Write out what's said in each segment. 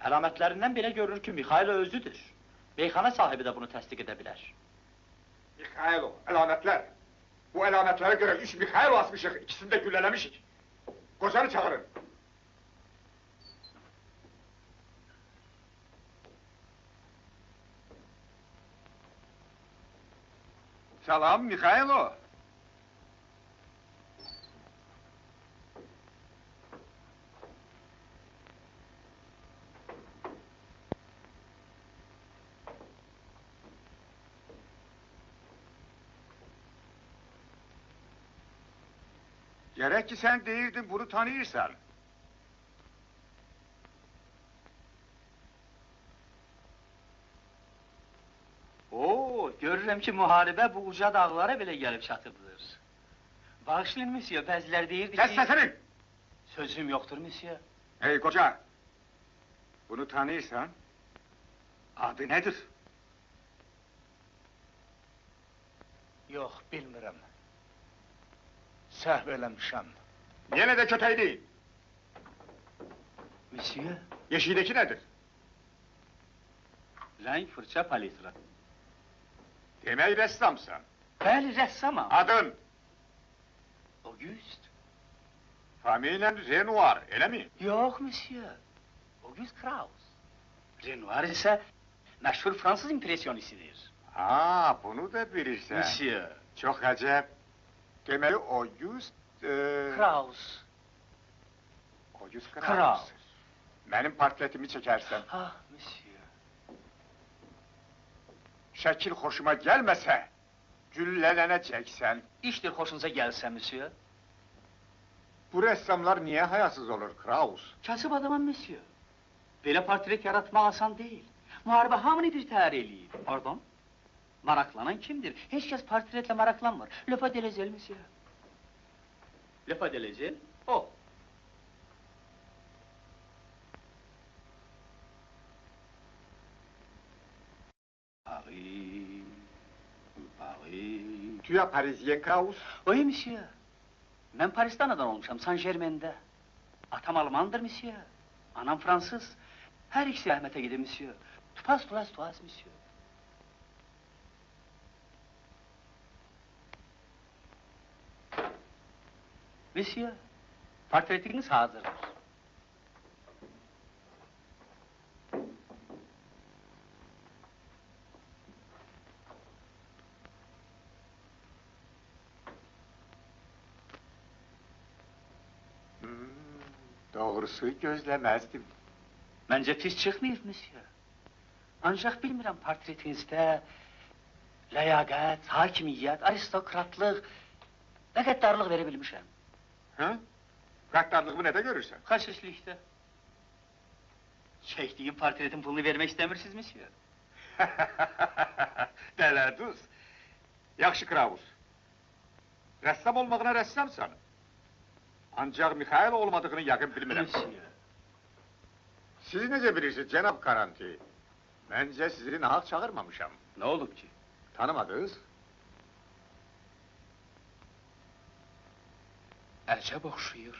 Əlamətlərindən belə görünür ki, Mikhailo özüdür. Beyxana sahibi də bunu təsdiq edə bilər. Mikhailo, əlamətlər. Bu əlamətlərə görə 3 Mikhailo asmışıq, ikisini də güllələmişik. Qocanı çağırın. Salam, Mikhailo. Gerek ki sen deyirdin, bunu tanıyırsan. Oo, görürəm ki, müharibə bu uca dağlara belə gəlib çatıbdır. Bağışlayın, müsyo, bəzilər deyirdi ki... Kes sesini! Sözüm yoxdur, müsyo. Hey koca! Bunu tanıyırsan, adı nedir? Yox, bilmirəm. Səhv eləmişəm. Yine de kötü değil. Müsyo, Yeşildeki nedir? rəng fırça palitra. Demek ressamsan. Bəli, rəssamam. Adın? Auguste. Familien Renoir, öyle mi? Yox, müsyo. Auguste Kraus. Renoir isə məşhur fransız impresyonistidir. Ha, bunu da bilirsen. Müsyo. Çok acayip. Demek Auguste... Kraus. Auguste Kraus. Kraus. Benim portretimi çekersen, Ah, müsyo. şekil hoşuma gelmese, gülleneceksen, İşdir xoşunuza gəlsə, müsyo. bu ressamlar niye hayasız olur Kraus? Kasıb adamam, müsyo. Belə portret yaratmaq asan deyil. Müharibə hamını bir təhər eləyir. Pardon? Maraklanan kimdir? Heç kəs portretlə maraklanmır. Le pas de lezel, müsyo. Le pas de lezel? O. Paris... Paris... Tu es parisien Kraus? Oui, müsyo. Mən Parisdə anadan olmuşam, Saint-Germain'də. Atam Almandır, müsyo. Anam Fransız. Hər ikisi rəhmətə gedir, müsyo. Tupas, müsyo. Müsyo, portretiniz hazırdır. Doğrusu gözlemezdim. Məncə pis çıxmayıb, müsyo. Ancaq bilmirəm, portretinizdə ləyaqət, hakimiyyət, aristokratlıq və qəddarlıq verə bilmişəm. Ha? Gaddarlığımı ne de görürsen? Xəsislikdə. Çəkdiyim portretin pulunu vermək istəmirsiniz, müsyo? Deleduz. Yaxşı Kraus. Ressam olmağına ressamsan. Ancak Mikhail olmadığını yakın bilmirəm. Müsyo. Siz necə bilirsiniz Cenab Karanti? Bence sizi nahaq çağırmamışam. Nə olub ki? Tanımadınız? Əcəb oxşuyur.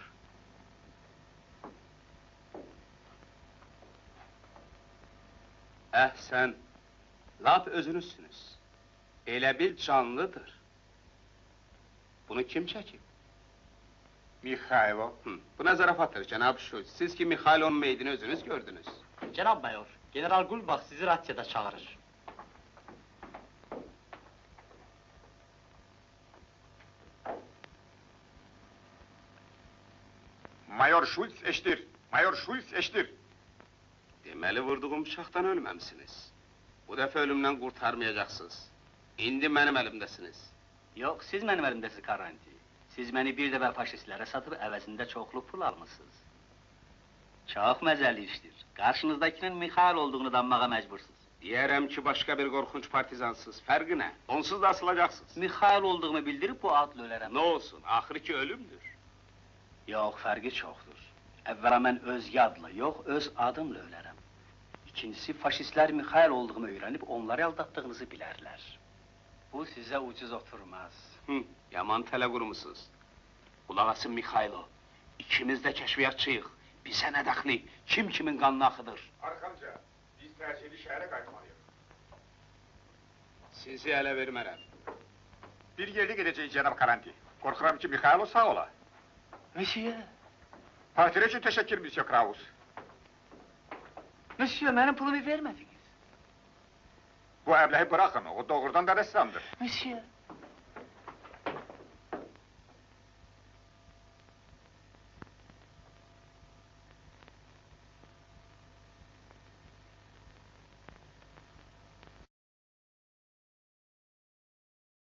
Əhsən, lap özünüzsünüz. Elə bil canlıdır. Bunu kim çəkib? Mikhailo. Bu nə zarafatdır, cənab Şulz. Siz ki, Mikhailonun meydini özünüz gördünüz. Cənab mayor, General Gulbach sizi rasyada çağırır. Mayor Schulz eşdir. Mayor Schulz eşdir. Deməli, vurduğum bıçaqdan ölməmisiniz. Bu dəfə ölümdən qurtarmayacaqsınız. İndi mənim əlimdəsiniz. Yox, siz mənim əlimdəsiz, Karanti. Siz məni bir dəfə faşistlərə satıb əvəzində çoxlu pul almışsınız. Çox məzəli işdir. Qarşınızdakının Mikhail olduğunu danmağa məcbursunuz. Deyərəm ki, başqa bir qorxunç partizansız. Fərqi nə? Onsuz da asılacaqsınız. Mikhail olduğumu bildirib bu adla ölərəm. Nə olsun, axırı ki ölümdür. Yox, fərqi çoxdur. Əvvəla mən öz yadla, yox, öz adımla ölərəm. İkincisi, faşistlər Mikhail olduğumu öyrənib onları aldatdığınızı bilərlər. Bu sizə ucuz oturmaz. Yaman tələ qurmusunuz. Qulaq asın Mikhailo. İkimiz də kəşfiyyatçıyıq. Bizə nə dəxli? Kim kimin qanını axıdır? Arxamca, biz təsirli şəhərə qayıtmalıyıq. Sizi ələ vermərəm. Bir yerdə gedəcəyik cənab Karanti. Qorxuram ki, Mikhailo sağ ola. Monsieur, Partire üçün təşəkkür, Monsieur Kraus. monsieur, mənim pulumu vermədiniz. Bu əbləhi bırakın, o doğrudan da rəssamdır. Monsieur,